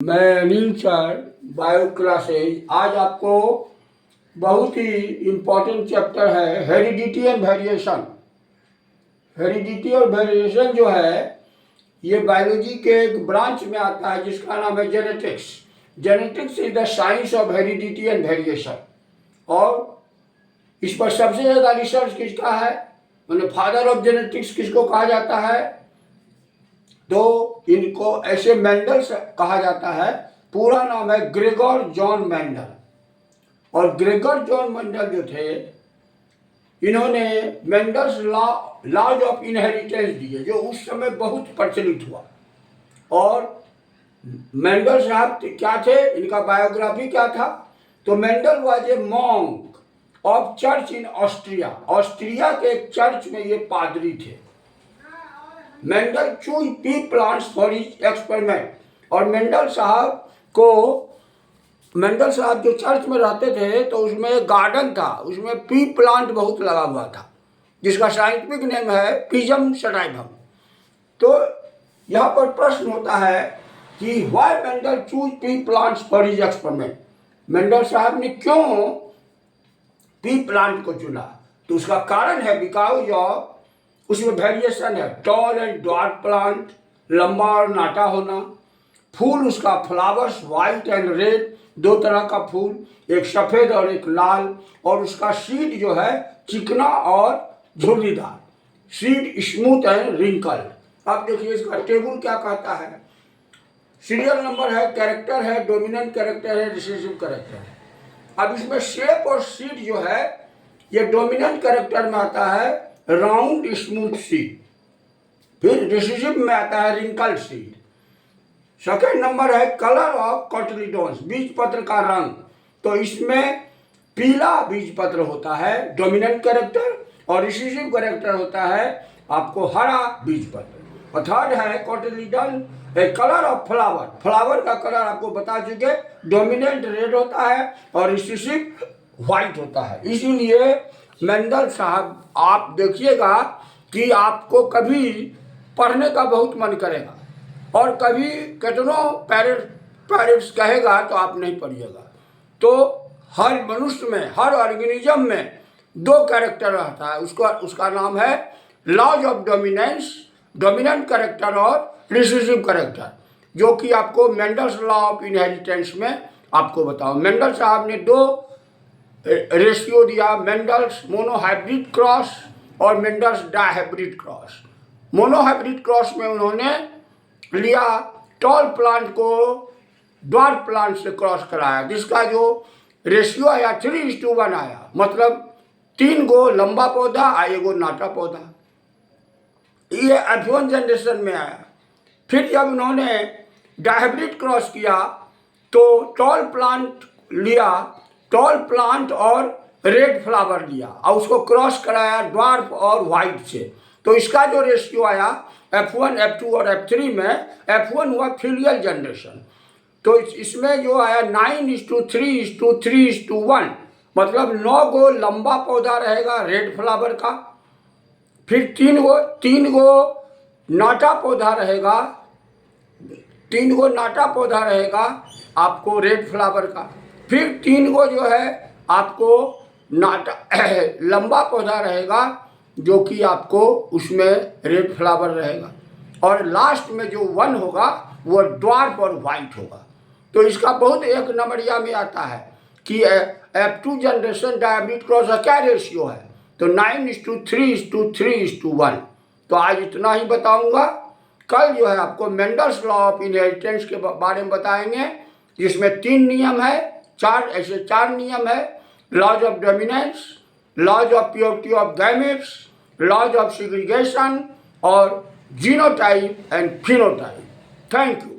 मैं Anil sir, bio classes. आज आपको बहुत ही इम्पोर्टेंट चैप्टर है हेरिडिटी एंड वेरिएशन। हेरिडिटी और वेरिएशन जो है ये बायोलॉजी के एक ब्रांच में आता है जिसका नाम है genetics. Genetics is the science of heredity and variation. और इस पर सबसे ज़्यादा रिसर्च किसका है, मैंने फादर ऑफ जेनेटिक्स किसको कहा जाता है, तो इनको ऐसे मेंडल कहा जाता है। पूरा नाम है ग्रेगोर जॉन मेंडल। और ग्रेगोर जॉन मेंडल जो थे, इन्होंने मेंडल्स लॉज ऑफ इनहेरिटेंस दिए जो उस समय बहुत प्रचलित हुआ। और मेंडल साहब क्या थे, इनका बायोग्राफी क्या था, तो Mendel was a monk of church in Austria. Austria के एक चर्च में ये पादरी थे। Mendel choose P plants for his experiment. और मेंडल साहब जो चर्च में रहते थे तो उसमें एक गार्डन था, उसमें पी प्लांट बहुत लगा हुआ था जिसका साइंटिफिक नेम है पिजम सटाइवम। तो यहाँ पर प्रश्न होता है कि why Mendel choose P plants for his experiment. Mendel साहब ने क्यों पी प्लांट को चुना, तो उसका कारण है बिकॉज ऑफ उसमें वेरिएशन है। टॉल एंड ड्वार्फ प्लांट, लंबा और नाटा होना। फूल उसका फ्लावर्स वाइट एंड रेड, दो तरह का फूल, एक सफ़ेद और एक लाल। और उसका सीड जो है चिकना और झुर्रीदार, सीड स्मूथ एंड रिंकल। अब देखिए इसका टेबल क्या कहता है। सीरियल नंबर है, कैरेक्टर है, डोमिनेंट कैरेक्टर है, रिसेसिव कैरेक्टर है। अब इसमें शेप और सीड जो है ये डोमिनेंट कैरेक्टर में आता है राउंड स्मूथ सीड, फिर रिसेसिव में आता है रिंकल सीड। सेकेंड नंबर है कलर ऑफ कॉटिलिडोन्स, बीज पत्र का रंग। तो इसमें पीला बीज पत्र होता है डोमिनेंट कैरेक्टर, और रिसेसिव कैरेक्टर होता है आपको हरा बीज पत्र। और थर्ड है cotyledon, colour of flower, flower का कलर आपको बता चुके, डोमिनेंट रेड होता है और रिसेसिव व्हाइट होता है। इसीलिए मेंडल साहब, आप देखिएगा कि आपको कभी पढ़ने का बहुत मन करेगा और कभी कितनों पेरेंट्स कहेगा तो आप नहीं पढ़िएगा। तो हर मनुष्य में, हर ऑर्गेनिज्म में दो कैरेक्टर रहता है, उसका नाम है laws of dominance, dominant character और रिसेसिव कैरेक्टर, जो कि आपको मेंडल्स लॉ ऑफ इनहेरिटेंस में आपको बताओ। मेंडल साहब ने दो रेशियो दिया, मेंडल्स मोनोहाइब्रिड क्रॉस और Mendel's dihybrid cross. Monohybrid cross में उन्होंने लिया टॉल प्लांट को ड्वार्फ प्लांट से क्रॉस कराया, जिसका जो रेशियो आया 3:1 आया, मतलब 3 गो लंबा पौधा और 1 गो नाटा पौधा। ये F1 जनरेशन में आया। फिर जब उन्होंने डायहाइब्रिड क्रॉस किया तो टॉल प्लांट लिया, टॉल प्लांट और रेड फ्लावर लिया और उसको क्रॉस कराया ड्वार्फ और वाइट से। तो इसका जो रेशियो आया F1, F2 और F3 में, F1 हुआ फिलियल जनरेशन। तो इसमें जो आया 9:3:3:1, मतलब 9 गो लंबा पौधा रहेगा रेड फ्लावर का, फिर 3 गो नाटा पौधा रहेगा, 3 गो नाटा पौधा रहेगा आपको रेड फ्लावर का, फिर 3 गो जो है आपको नाटा लंबा पौधा रहेगा जो कि आपको उसमें रेड फ्लावर रहेगा, और लास्ट में जो 1 होगा वो ड्वार्फ और वाइट होगा। तो इसका बहुत एक नंबरिया में आता है कि F2 जनरेशन डायहाइब्रिड क्रॉस का क्या रेशियो है, तो 9:3:3:1। तो आज इतना ही बताऊंगा। कल जो है आपको मेंडल्स लॉ ऑफ इनहेरिटेंस के बारे में बताएंगे, जिसमें 3 नियम है, 4 नियम है। Laws of dominance, laws of purity of gametes, laws of segregation और genotype and phenotype. Thank you.